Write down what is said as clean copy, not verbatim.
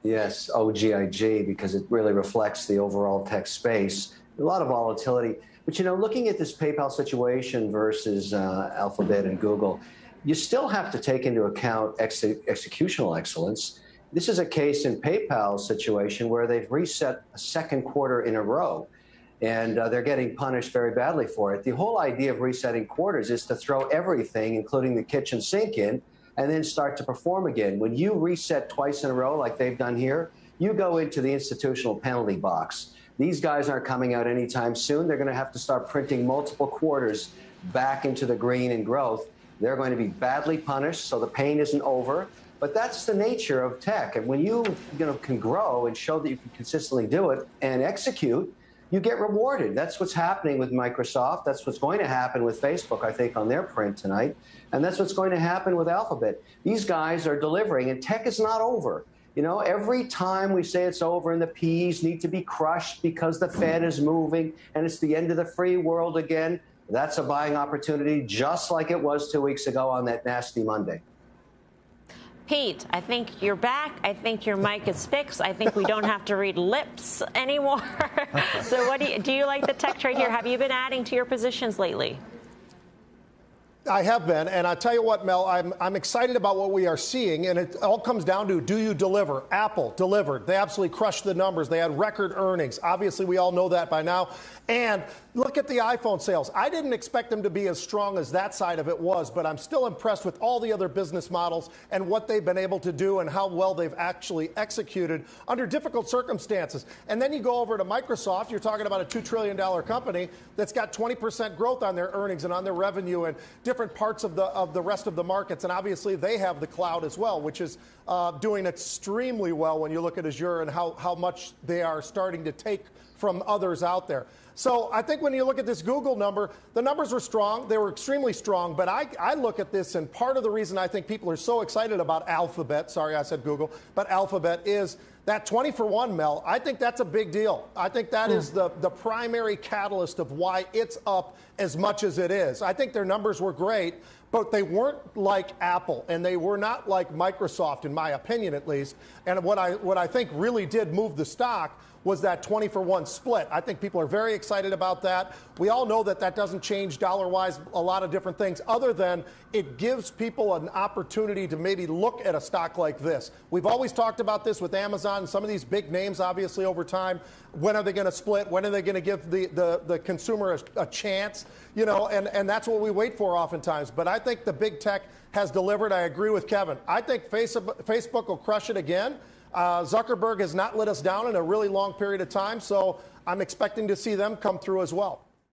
Yes, OGIG, because it really reflects the overall tech space. A lot of volatility. But, looking at this PayPal situation versus Alphabet and Google, you still have to take into account executional excellence. This is a case in PayPal's situation where they've reset a second quarter in a row, and they're getting punished very badly for it. The whole idea of resetting quarters is to throw everything, including the kitchen sink, in, and then start to perform again. When you reset twice in a row, like they've done here, you go into the institutional penalty box. These guys aren't coming out anytime soon. They're going to have to start printing multiple quarters back into the green and growth. They're going to be badly punished, so the pain isn't over. But that's the nature of tech. And when you can grow and show that you can consistently do it and execute, you get rewarded. That's what's happening with Microsoft. That's what's going to happen with Facebook, I think, on their print tonight. And that's what's going to happen with Alphabet. These guys are delivering, and tech is not over. Every time we say it's over and the P's need to be crushed because the Fed is moving and it's the end of the free world again, that's a buying opportunity, just like it was 2 weeks ago on that nasty Monday. Pete, I think you're back. I think your mic is fixed. I think we don't have to read lips anymore. So what do you like the tech trade here? Have you been adding to your positions lately? I have been, and I tell you what, Mel, I'm excited about what we are seeing, and it all comes down to, do you deliver? Apple delivered. They absolutely crushed the numbers. They had record earnings. Obviously, we all know that by now. And look at the iPhone sales. I didn't expect them to be as strong as that side of it was, but I'm still impressed with all the other business models and what they've been able to do and how well they've actually executed under difficult circumstances. And then you go over to Microsoft. You're talking about a $2 trillion company that's got 20% growth on their earnings and on their revenue and different parts of the rest of the markets. And obviously, they have the cloud as well, which is doing extremely well when you look at Azure and how much they are starting to take from others out there. So I think when you look at this Google number, the numbers were strong. They were extremely strong. But I look at this, and part of the reason I think people are so excited about Alphabet, sorry, I said Google, but Alphabet is that 20 for 1, Mel. I think that's a big deal. I think that is the primary catalyst of why it's up as much as it is. I think their numbers were great, but they weren't like Apple, and they were not like Microsoft, in my opinion, at least. And what I think really did move the stock was that 20 for 1 split. I think people are very excited about that. We all know that that doesn't change dollar-wise a lot of different things, other than it gives people an opportunity to maybe look at a stock like this. We've always talked about this with Amazon and some of these big names, obviously, over time. When are they going to split? When are they going to give the consumer a chance? And that's what we wait for oftentimes. But I think the big tech has delivered. I agree with Kevin. I think Facebook will crush it again. Zuckerberg has not let us down in a really long period of time, so I'm expecting to see them come through as well.